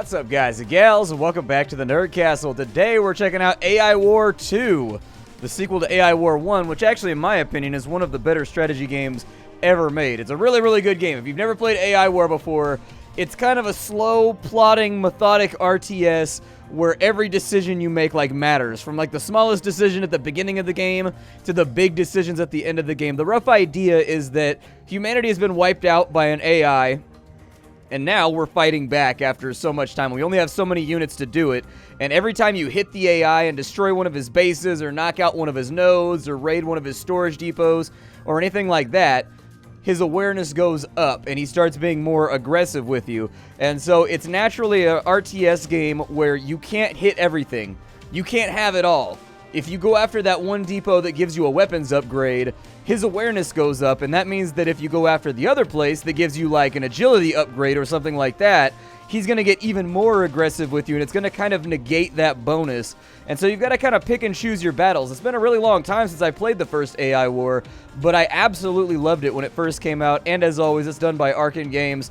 What's up, guys and gals, and welcome back to the Nerd Castle. Today we're checking out AI War 2, the sequel to AI War 1, which actually, in my opinion, is one of the better strategy games ever made. It's a really, really good game. If you've never played AI War before, it's kind of a slow, plotting, methodic RTS where every decision you make, matters. From, the smallest decision at the beginning of the game to the big decisions at the end of the game. The rough idea is that humanity has been wiped out by an AI, and now we're fighting back after so much time. We only have so many units to do it. And every time you hit the AI and destroy one of his bases or knock out one of his nodes or raid one of his storage depots or anything like that, his awareness goes up and he starts being more aggressive with you. And so it's naturally a RTS game where you can't hit everything. You can't have it all. If you go after that one depot that gives you a weapons upgrade, his awareness goes up, and that means that if you go after the other place that gives you an agility upgrade or something like that, he's going to get even more aggressive with you, and it's going to kind of negate that bonus. And so you've got to kind of pick and choose your battles. It's been a really long time since I played the first AI War, but I absolutely loved it when it first came out, and as always, it's done by Arkan Games.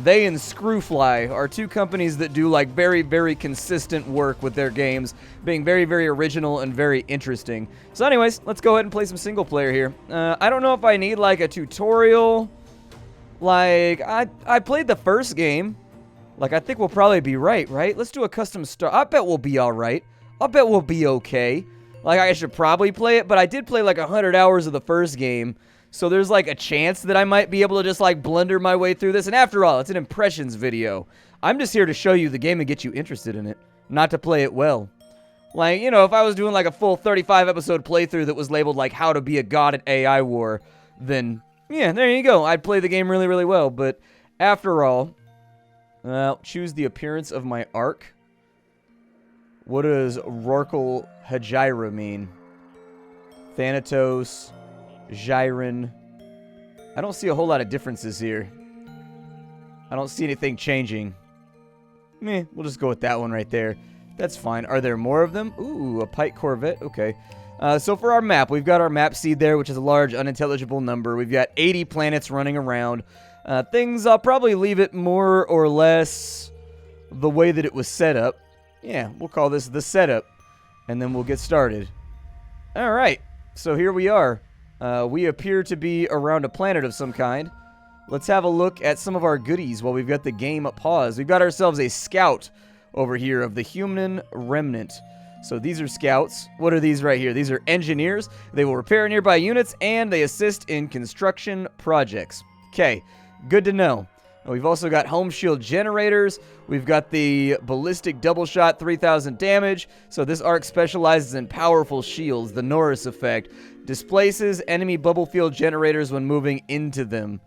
They and Screwfly are two companies that do very, very consistent work with their games, being very, very original and very interesting. So anyways, let's go ahead and play some single player here. I don't know if I need a tutorial. I played the first game. I think we'll probably be right? Let's do a custom start. I bet we'll be alright. I bet we'll be okay. I should probably play it, but I did play 100 hours of the first game. So there's a chance that I might be able to just blunder my way through this. And after all, it's an impressions video. I'm just here to show you the game and get you interested in it, not to play it well. If I was doing a full 35 episode playthrough that was labeled how to be a god at AI War, then yeah, there you go. I'd play the game really, really well. But after all, choose the appearance of my arc. What does Rorkel Hajira mean? Thanatos, Jiren. I don't see a whole lot of differences here. I don't see anything changing. We'll just go with that one right there. That's fine. Are there more of them? Ooh, a Pike Corvette. Okay. So for our map, we've got our map seed there, which is a large, unintelligible number. We've got 80 planets running around. I'll probably leave it more or less the way that it was set up. Yeah, we'll call this the setup. And then we'll get started. Alright, so here we are. We appear to be around a planet of some kind. Let's have a look at some of our goodies while we've got the game paused. We've got ourselves a scout over here of the human remnant. So these are scouts. What are these right here? These are engineers. They will repair nearby units and they assist in construction projects. Okay, good to know. We've also got home shield generators. We've got the ballistic double shot, 3,000 damage. So this arc specializes in powerful shields, the Norris effect. Displaces enemy bubble field generators when moving into them.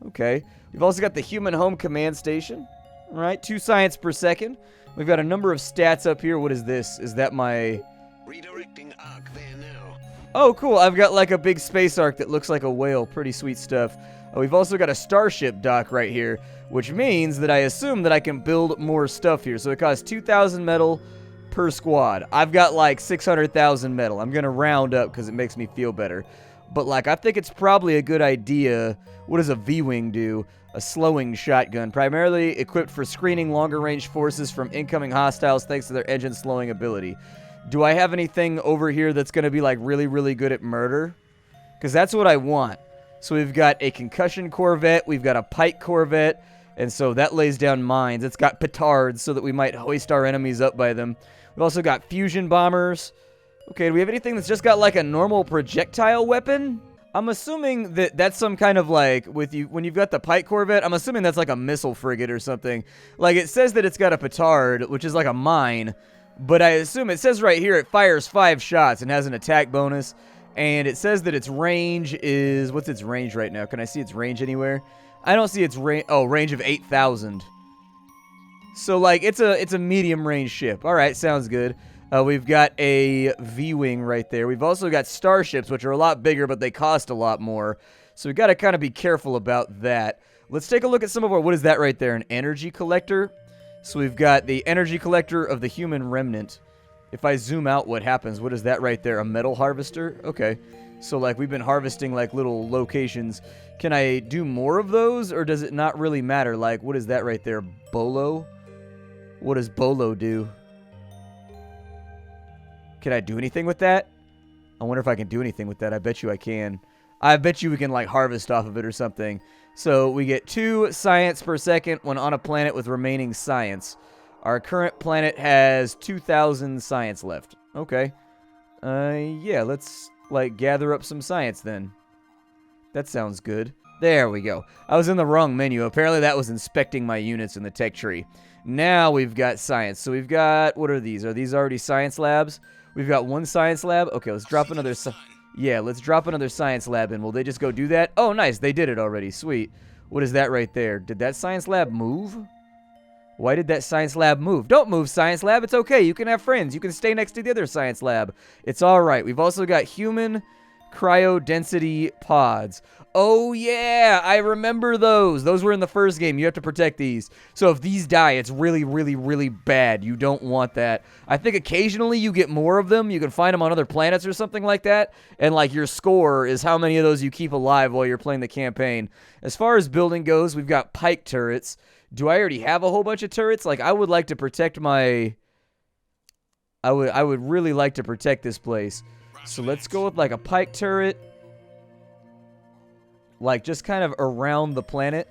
Okay. We've also got the human home command station. All right, 2 science per second. We've got a number of stats up here. What is this? Is that my... Redirecting arc there now. Oh, cool. I've got a big space arc that looks like a whale. Pretty sweet stuff. We've also got a starship dock right here, which means that I assume that I can build more stuff here. So it costs 2,000 metal per squad. I've got 600,000 metal. I'm going to round up because it makes me feel better. But I think it's probably a good idea. What does a V-Wing do? A slowing shotgun, primarily equipped for screening longer range forces from incoming hostiles thanks to their engine slowing ability. Do I have anything over here that's going to be really, really good at murder? Because that's what I want. So we've got a concussion corvette, we've got a pike corvette, and so that lays down mines. It's got petards so that we might hoist our enemies up by them. We've also got fusion bombers. Okay, do we have anything that's just got a normal projectile weapon? I'm assuming that that's some kind of when you've got the pike corvette, I'm assuming that's a missile frigate or something. It says that it's got a petard, which is a mine, but I assume it says right here it fires 5 shots and has an attack bonus. And it says that its range is... What's its range right now? Can I see its range anywhere? I don't see its range... Oh, range of 8,000. So, it's a medium-range ship. Alright, sounds good. We've got a V-Wing right there. We've also got starships, which are a lot bigger, but they cost a lot more. So we've got to kind of be careful about that. Let's take a look at some of our... What is that right there? An energy collector? So we've got the energy collector of the human remnant. If I zoom out, what happens? What is that right there? A metal harvester? Okay. So, we've been harvesting, little locations. Can I do more of those, or does it not really matter? What is that right there? Bolo? What does Bolo do? Can I do anything with that? I wonder if I can do anything with that. I bet you I can. I bet you we can, like, harvest off of it or something. So we get 2 science per second when on a planet with remaining science. Our current planet has 2,000 science left. Okay. Yeah, let's, like, gather up some science then. That sounds good. There we go. I was in the wrong menu. Apparently that was inspecting my units in the tech tree. Now we've got science. So we've got, what are these? Are these already science labs? We've got 1 science lab. Okay, let's drop another... Yeah, let's drop another science lab in. Will they just go do that? Oh, nice. They did it already. Sweet. What is that right there? Did that science lab move? Why did that science lab move? Don't move, science lab. It's okay. You can have friends. You can stay next to the other science lab. It's all right. We've also got human cryo-density pods. Oh, yeah. I remember those. Those were in the first game. You have to protect these. So if these die, it's really, really, really bad. You don't want that. I think occasionally you get more of them. You can find them on other planets or something like that. And, like, your score is how many of those you keep alive while you're playing the campaign. As far as building goes, we've got pike turrets. Do I already have a whole bunch of turrets? Like, I would like to protect my... I would really like to protect this place. So let's go with, like, a pike turret. Like, just kind of around the planet.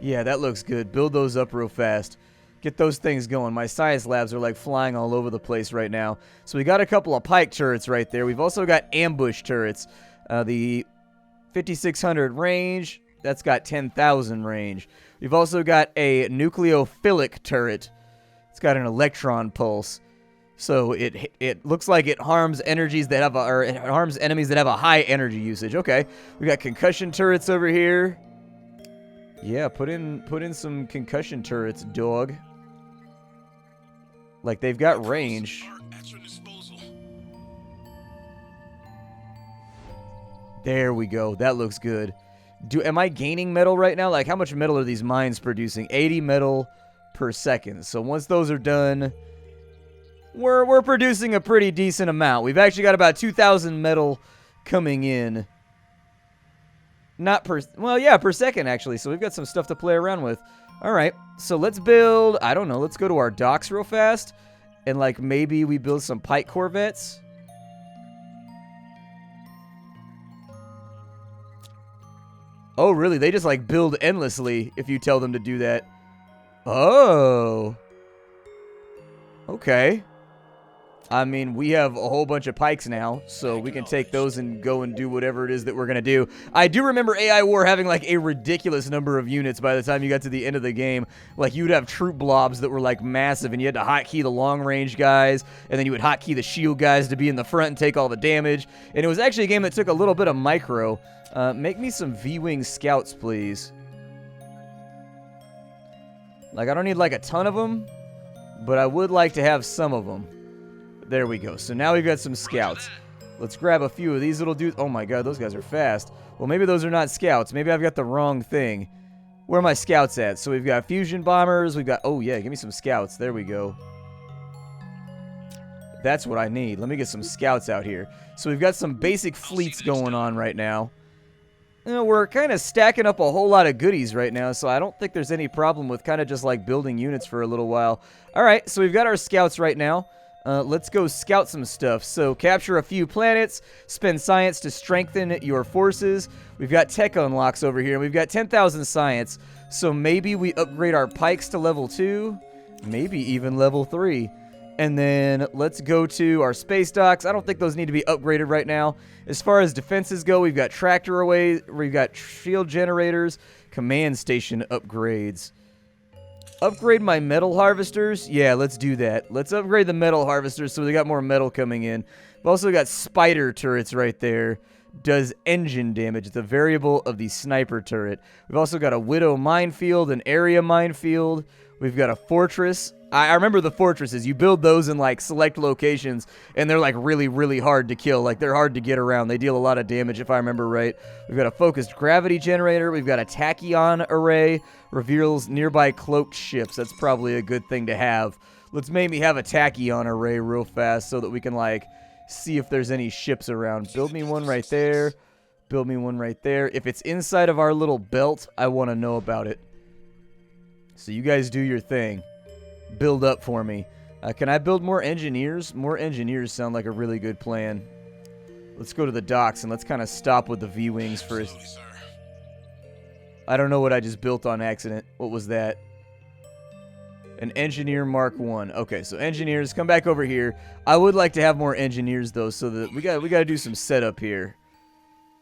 Yeah, that looks good. Build those up real fast. Get those things going. My science labs are, like, flying all over the place right now. So we got a couple of pike turrets right there. We've also got ambush turrets. The 5600 range, that's got 10,000 range. We've also got a nucleophilic turret. It's got an electron pulse. So it looks like it harms energies that have or it harms enemies that have a high energy usage. Okay, we got concussion turrets over here. Yeah, put in some concussion turrets, dog. Like, they've got range. There we go. That looks good. Am I gaining metal right now? Like, how much metal are these mines producing? 80 metal per second. So once those are done, we're producing a pretty decent amount. We've actually got about 2,000 metal coming in. Not per... Well, yeah, per second, actually. So we've got some stuff to play around with. All right. So let's build... I don't know. Let's go to our docks real fast. And, like, maybe we build some pike corvettes. Oh, really? They just, like, build endlessly if you tell them to do that. Oh. Okay. I mean, we have a whole bunch of pikes now, so we can take those and go and do whatever it is that we're going to do. I do remember AI War having, like, a ridiculous number of units by the time you got to the end of the game. Like, you'd have troop blobs that were, like, massive, and you had to hotkey the long-range guys, and then you would hotkey the shield guys to be in the front and take all the damage. And it was actually a game that took a little bit of micro. Make me some V-Wing scouts, please. Like, I don't need, like, a ton of them, but I would like to have some of them. There we go. So now we've got some scouts. Let's grab a few of these little dudes. Oh my god, those guys are fast. Well, maybe those are not scouts. Maybe I've got the wrong thing. Where are my scouts at? So we've got fusion bombers. We've got... Oh, yeah, give me some scouts. There we go. That's what I need. Let me get some scouts out here. So we've got some basic fleets going on right now. You know, we're kind of stacking up a whole lot of goodies right now, so I don't think there's any problem with kind of just, like, building units for a little while. All right, so we've got our scouts right now. Let's go scout some stuff. So capture a few planets, spend science to strengthen your forces. We've got tech unlocks over here, and we've got 10,000 science. So maybe we upgrade our pikes to level 2, maybe even level 3. And then let's go to our space docks. I don't think those need to be upgraded right now. As far as defenses go, we've got tractor arrays, we've got shield generators, command station upgrades. Upgrade my metal harvesters? Yeah, let's do that. Let's upgrade the metal harvesters so we got more metal coming in. We've also got spider turrets right there. Does engine damage. It's a variable of the sniper turret. We've also got a widow minefield, an area minefield. We've got a fortress. I remember the fortresses. You build those in, like, select locations, and they're, like, really, really hard to kill. Like, they're hard to get around. They deal a lot of damage, if I remember right. We've got a focused gravity generator. We've got a tachyon array. Reveals nearby cloaked ships. That's probably a good thing to have. Let's maybe have a tachyon array real fast so that we can, like, see if there's any ships around. Build me one right there. Build me one right there. If it's inside of our little belt, I want to know about it. So you guys do your thing. build up for me. Can I build more engineers? More engineers sound like a really good plan. Let's go to the docks and let's kind of stop with the V-Wings first. I don't know what I just built on accident. What was that? An engineer Mark 1. Okay, so engineers, come back over here. I would like to have more engineers though, so that we got to do some setup here.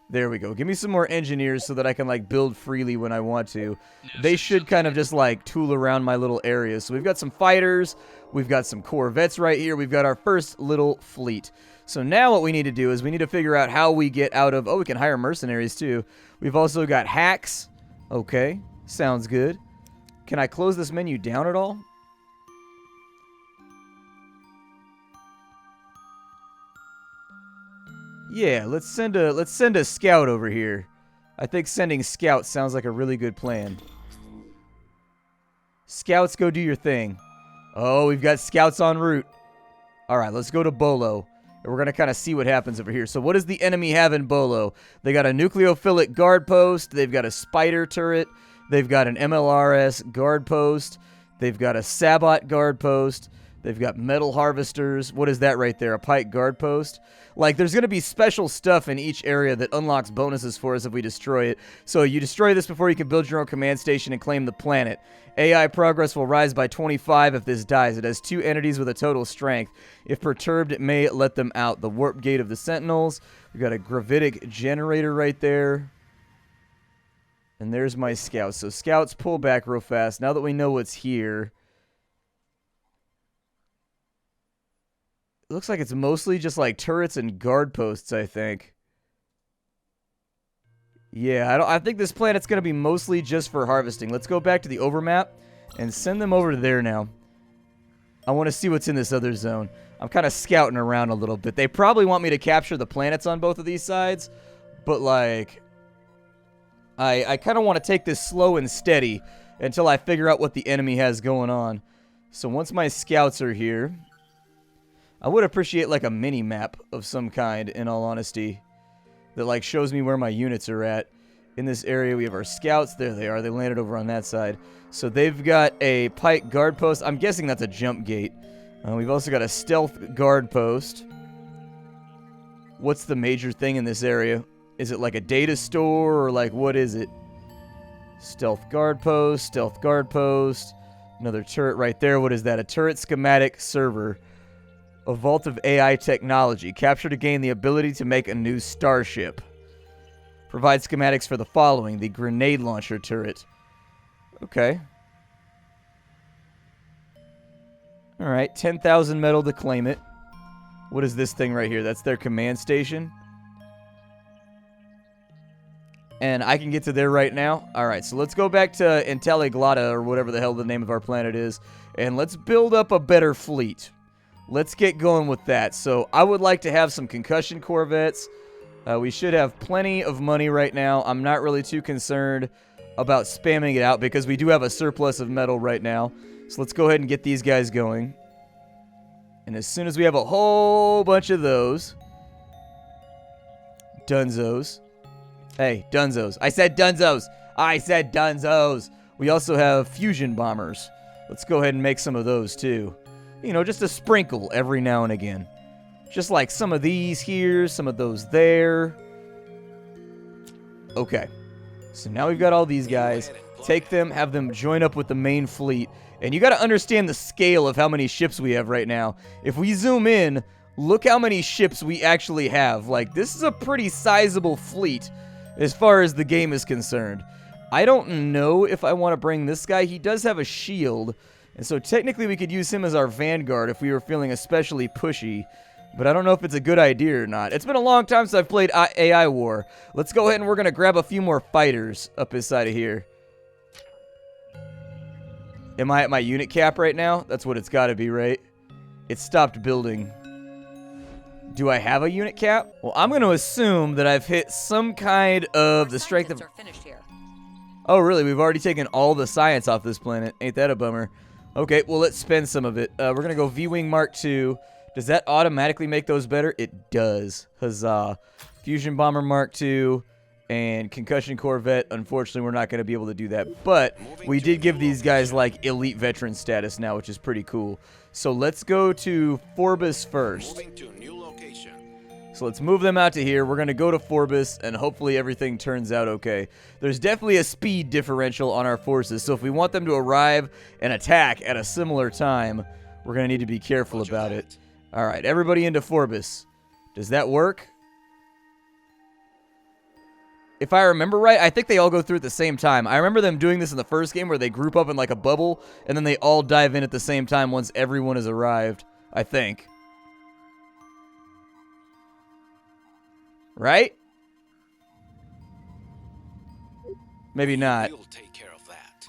There we go. Give me some more engineers so that I can like build freely when I want to. They should kind of just like tool around my little area. So we've got some fighters. We've got some corvettes right here. We've got our first little fleet. So now what we need to do is we need to figure out how we get out of... Oh, we can hire mercenaries too. We've also got hacks. Okay, sounds good. Can I close this menu down at all? Yeah, let's send a scout over here. I think sending scouts sounds like a really good plan. Scouts, go do your thing. Oh, we've got scouts en route. All right, let's go to Bolo. And we're going to kind of see what happens over here. So what does the enemy have in Bolo? They got a nucleophilic guard post. They've got a spider turret. They've got an MLRS guard post. They've got a Sabot guard post. They've got metal harvesters. What is that right there? A pike guard post? Like, there's going to be special stuff in each area that unlocks bonuses for us if we destroy it. So you destroy this before you can build your own command station and claim the planet. AI progress will rise by 25 if this dies. It has 2 entities with a total strength. If perturbed, it may let them out. The warp gate of the Sentinels. We've got a gravitic generator right there. And there's my scouts. So scouts, pull back real fast. Now that we know what's here... It looks like it's mostly just like turrets and guard posts, I think. Yeah, I think this planet's going to be mostly just for harvesting. Let's go back to the overmap and send them over there now. I want to see what's in this other zone. I'm kind of scouting around a little bit. They probably want me to capture the planets on both of these sides, but like I kind of want to take this slow and steady until I figure out what the enemy has going on. So once my scouts are here, I would appreciate like a mini map of some kind, in all honesty, that like shows me where my units are at. In this area, we have our scouts. There they are. They landed over on that side. So they've got a pike guard post. I'm guessing that's a jump gate. We've also got a stealth guard post. What's the major thing in this area? Is it like a data store or like what is it? Stealth guard post, stealth guard post. Another turret right there. What is that? A turret schematic server. A vault of AI technology. Capture to gain the ability to make a new starship. Provide schematics for the following. The grenade launcher turret. Okay. Alright, 10,000 metal to claim it. What is this thing right here? That's their command station. And I can get to there right now. Alright, so let's go back to Intelliglata, or whatever the hell the name of our planet is. And let's build up a better fleet. Let's get going with that. So I would like to have some concussion corvettes. We should have plenty of money right now. I'm not really too concerned about spamming it out because we do have a surplus of metal right now. So let's go ahead and get these guys going. And as soon as we have a whole bunch of those... Dunzos. Hey, Dunzos. I said Dunzos. I said Dunzos. We also have fusion bombers. Let's go ahead and make some of those too. You know, just a sprinkle every now and again. Just like some of these here, some of those there. Okay. So now we've got all these guys. Take them, have them join up with the main fleet. And you got to understand the scale of how many ships we have right now. If we zoom in, look how many ships we actually have. Like, this is a pretty sizable fleet as far as the game is concerned. I don't know if I want to bring this guy. He does have a shield. And so technically we could use him as our vanguard if we were feeling especially pushy. But I don't know if it's a good idea or not. It's been a long time since I've played AI War. Let's go ahead and we're going to grab a few more fighters up inside of here. Am I at my unit cap right now? That's what it's got to be, right? It stopped building. Do I have a unit cap? Well, I'm going to assume that I've hit some kind of the strength of... Oh, really? We've already taken all the science off this planet. Ain't that a bummer? Okay, well, let's spend some of it. We're going to go V-Wing Mark II. Does that automatically make those better? It does. Huzzah. Fusion Bomber Mark II. and concussion corvette. Unfortunately, we're not going to be able to do that, but we did give these guys like elite veteran status now, which is pretty cool. So let's go to Forbus first. Moving to new location. So let's move them out to here. We're going to go to Forbus, and hopefully everything turns out okay. There's definitely a speed differential on our forces, so if we want them to arrive and attack at a similar time, we're going to need to be careful about it. All right, everybody into Forbus. Does that work? If I remember right, I think they all go through at the same time. I remember them doing this in the first game where they group up in like a bubble, and then they all dive in at the same time once everyone has arrived, I think. Right? Maybe not. You'll take care of that.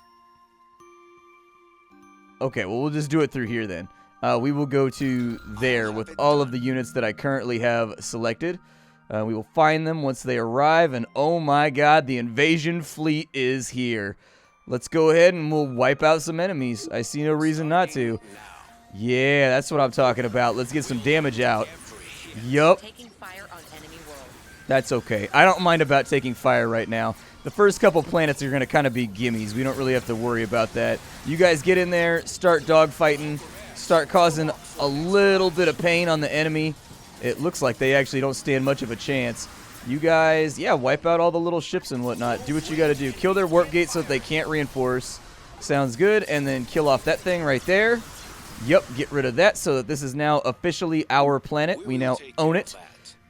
Okay, well, we'll just do it through here then. We will go to there with all of the units that I currently have selected. We will find them once they arrive, and oh my god, the invasion fleet is here. Let's go ahead and we'll wipe out some enemies. I see no reason not to. Yeah, that's what I'm talking about. Let's get some damage out. Yup. That's okay. I don't mind about taking fire right now. The first couple planets are going to kind of be gimmies. We don't really have to worry about that. You guys get in there, start dogfighting, start causing a little bit of pain on the enemy. It looks like they actually don't stand much of a chance. You guys, yeah, wipe out all the little ships and whatnot. Do what you got to do. Kill their warp gate so that they can't reinforce. Sounds good. And then kill off that thing right there. Yep, get rid of that so that this is now officially our planet. We now own it.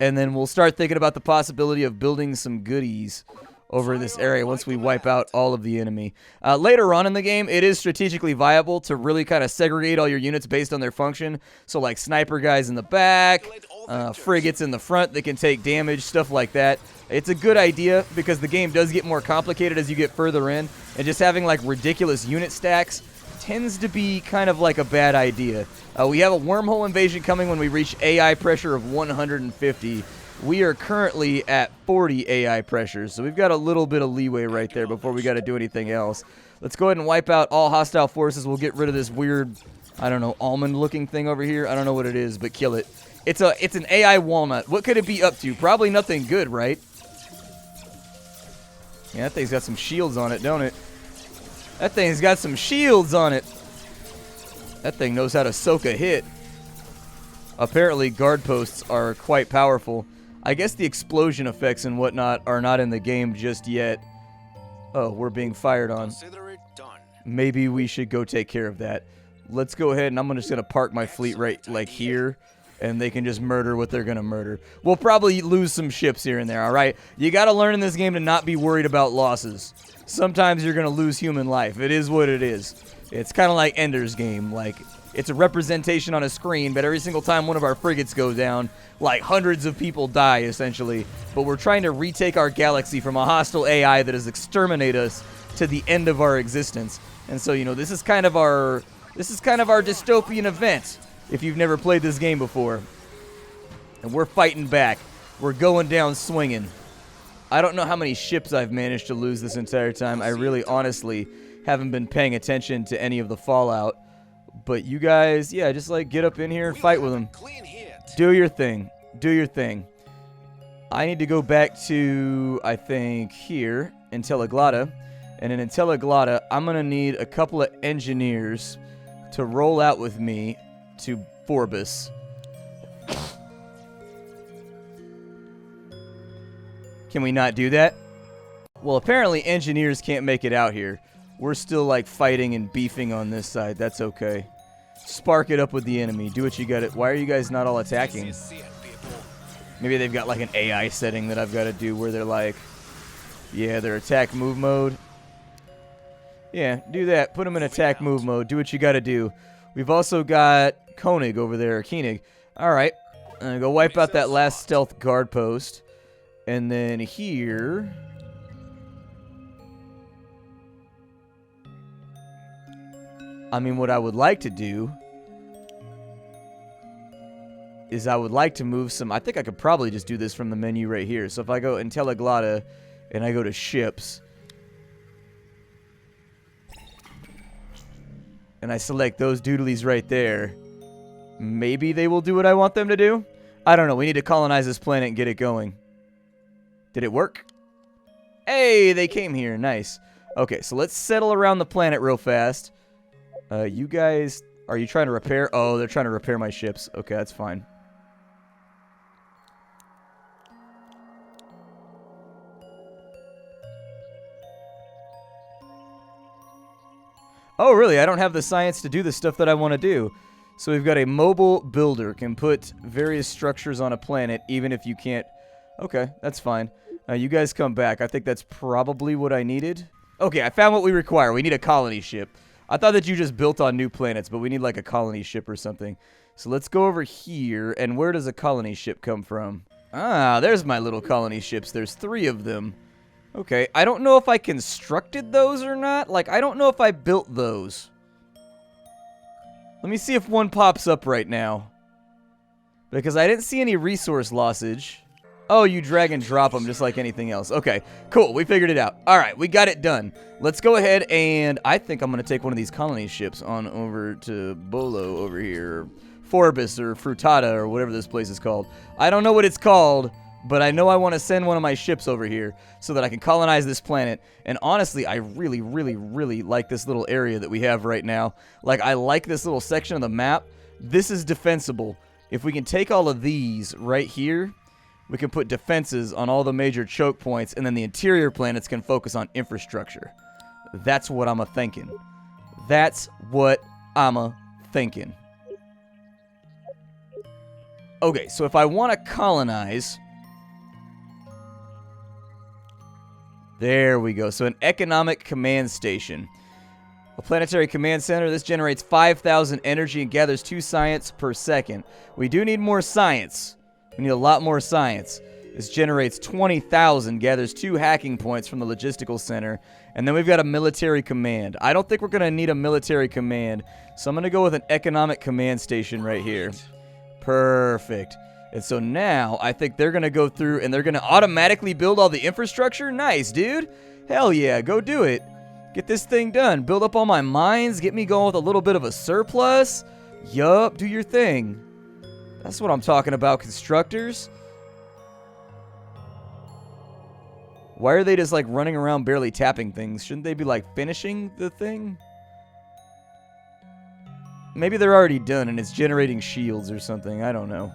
And then we'll start thinking about the possibility of building some goodies over this area once we wipe out all of the enemy. Later on in the game, it is strategically viable to really kind of segregate all your units based on their function. So like sniper guys in the back, frigates in the front that can take damage, stuff like that. It's a good idea because the game does get more complicated as you get further in, and just having like ridiculous unit stacks tends to be kind of like a bad idea. We have a wormhole invasion coming when we reach AI pressure of 150. We are currently at 40 AI pressures, so we've got a little bit of leeway right there before we got to do anything else. Let's go ahead and wipe out all hostile forces. We'll get rid of this weird, I don't know, almond-looking thing over here. I don't know what it is, but kill it. It's an AI walnut. What could it be up to? Probably nothing good, right? Yeah, that thing's got some shields on it, don't it? That thing's got some shields on it. That thing knows how to soak a hit. Apparently, guard posts are quite powerful. I guess the explosion effects and whatnot are not in the game just yet. Oh, we're being fired on. Consider it done. Maybe we should go take care of that. Let's go ahead, and I'm just going to park my fleet right like here, and they can just murder what they're going to murder. We'll probably lose some ships here and there, all right? You got to learn in this game to not be worried about losses. Sometimes you're going to lose human life. It is what it is. It's kind of like Ender's Game. Like, it's a representation on a screen, but every single time one of our frigates goes down, like hundreds of people die, essentially. But we're trying to retake our galaxy from a hostile AI that has exterminated us to the end of our existence. And so, you know, this is kind of our dystopian event, if you've never played this game before. And we're fighting back. We're going down swinging. I don't know how many ships I've managed to lose this entire time. I really, honestly, haven't been paying attention to any of the fallout. But you guys, yeah, just like get up in here and fight with them. Do your thing. Do your thing. I need to go back to, I think, here, Intelliglata. And in Intelliglata, I'm going to need a couple of engineers to roll out with me to Forbus. Can we not do that? Well, apparently engineers can't make it out here. We're still like fighting and beefing on this side. That's okay. Spark it up with the enemy. Do what you got. Why are you guys not all attacking? Maybe they've got like an AI setting that I've got to do where they're like, yeah, they're attack move mode. Yeah, do that. Put them in attack move mode. Do what you got to do. We've also got Koenig over there, or Koenig. All right. Go wipe out that last stealth guard post. And then here... I mean, what I would like to do is I would like to move some... I think I could probably just do this from the menu right here. So if I go Intelliglata and I go to ships and I select those doodlies right there, maybe they will do what I want them to do? I don't know. We need to colonize this planet and get it going. Did it work? Hey, they came here. Nice. Okay, so let's settle around the planet real fast. You guys, are you trying to repair? Oh, they're trying to repair my ships. Okay, that's fine. Oh, really? I don't have the science to do the stuff that I want to do. So we've got a mobile builder. Can put various structures on a planet, even if you can't... Okay, that's fine. You guys come back. I think that's probably what I needed. Okay, I found what we require. We need a colony ship. I thought that you just built on new planets, but we need like a colony ship or something. So let's go over here. And where does a colony ship come from? Ah, there's my little colony ships. There's 3 of them. Okay, I don't know if I constructed those or not. Like, I don't know if I built those. Let me see if one pops up right now. Because I didn't see any resource lossage. Oh, you drag and drop them just like anything else. Okay, cool. We figured it out. All right, we got it done. Let's go ahead and I think I'm going to take one of these colony ships on over to Bolo over here. Forbus or Frutata or whatever this place is called. I don't know what it's called, but I know I want to send one of my ships over here so that I can colonize this planet. And honestly, I really, really, really like this little area that we have right now. Like, I like this little section of the map. This is defensible. If we can take all of these right here, we can put defenses on all the major choke points, and then the interior planets can focus on infrastructure. That's what I'm a-thinking. That's what I'm a-thinking. Okay, so if I want to colonize... There we go. So an economic command station. A planetary command center. This generates 5,000 energy and gathers 2 science per second. We do need more science. We need a lot more science. This generates 20,000, gathers 2 hacking points from the logistical center. And then we've got a military command. I don't think we're going to need a military command. So I'm going to go with an economic command station right here. Perfect. And so now, I think they're going to go through and they're going to automatically build all the infrastructure. Nice, dude. Hell yeah, go do it. Get this thing done. Build up all my mines. Get me going with a little bit of a surplus. Yup, do your thing. That's what I'm talking about, constructors. Why are they just, like, running around barely tapping things? Shouldn't they be, like, finishing the thing? Maybe they're already done and it's generating shields or something. I don't know.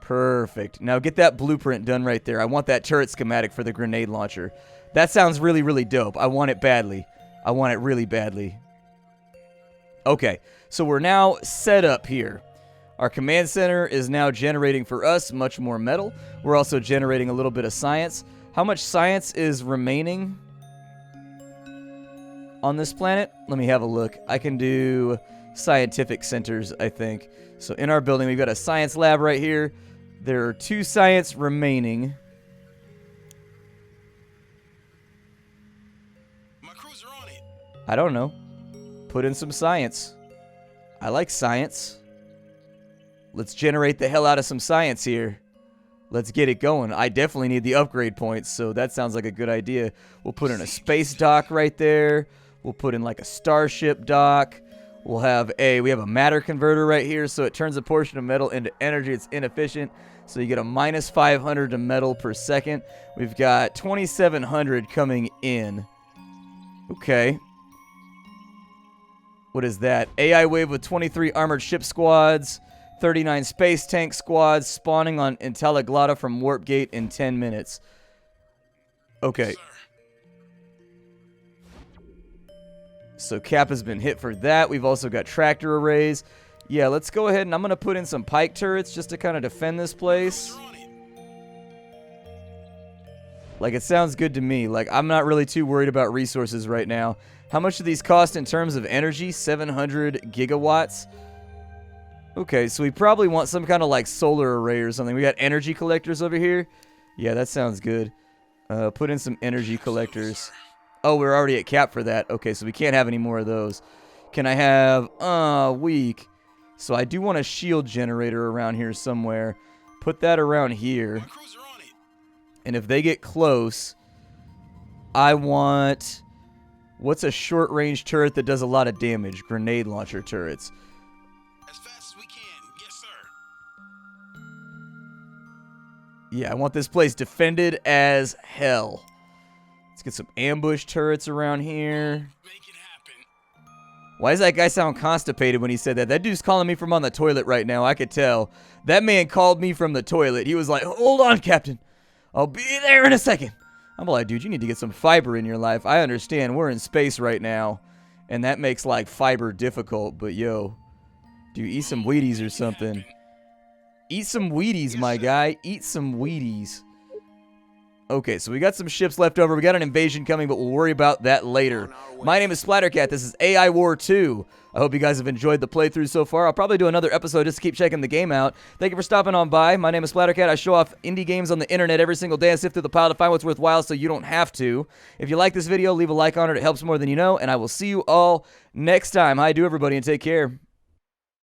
Perfect. Now get that blueprint done right there. I want that turret schematic for the grenade launcher. That sounds really, really dope. I want it badly. I want it really badly. Okay, so we're now set up here. Our command center is now generating for us much more metal. We're also generating a little bit of science. How much science is remaining on this planet? Let me have a look. I can do scientific centers, I think. So in our building, we've got a science lab right here. There are 2 science remaining. My crews are on it. I don't know. Put in some science. I like science. Let's generate the hell out of some science here. Let's get it going. I definitely need the upgrade points, so that sounds like a good idea. We'll put in a space dock right there. We'll put in like a starship dock. We have a matter converter right here, so it turns a portion of metal into energy. It's inefficient, so you get a minus 500 to metal per second. We've got 2,700 coming in. Okay. What is that? AI wave with 23 armored ship squads, 39 space tank squads spawning on Intelliglotta from Warp Gate in 10 minutes. Okay. So Cap has been hit for that. We've also got tractor arrays. Yeah, let's go ahead and I'm going to put in some pike turrets just to kind of defend this place. Like, it sounds good to me. Like, I'm not really too worried about resources right now. How much do these cost in terms of energy? 700 gigawatts. Okay, so we probably want some kind of, like, solar array or something. We got energy collectors over here. Yeah, that sounds good. Put in some energy collectors. Oh, we're already at cap for that. Okay, so we can't have any more of those. Can I have... weak. So I do want a shield generator around here somewhere. Put that around here. And if they get close, I want... What's a short-range turret that does a lot of damage? Grenade launcher turrets. As fast as we can. Yes, sir. Yeah, I want this place defended as hell. Let's get some ambush turrets around here. Make it happen. Why does that guy sound constipated when he said that? That dude's calling me from on the toilet right now. I could tell. That man called me from the toilet. He was like, hold on, Captain. I'll be there in a second. I'm like, dude, you need to get some fiber in your life. I understand. We're in space right now. And that makes, like, fiber difficult. But, yo, dude, eat some Wheaties or something. Eat some Wheaties, my guy. Eat some Wheaties. Okay, so we got some ships left over. We got an invasion coming, but we'll worry about that later. My name is Splattercat. This is AI War 2. I hope you guys have enjoyed the playthrough so far. I'll probably do another episode just to keep checking the game out. Thank you for stopping on by. My name is Splattercat. I show off indie games on the internet every single day. I sift through the pile to find what's worthwhile so you don't have to. If you like this video, leave a like on it. It helps more than you know, and I will see you all next time. Hi, do everybody, and take care.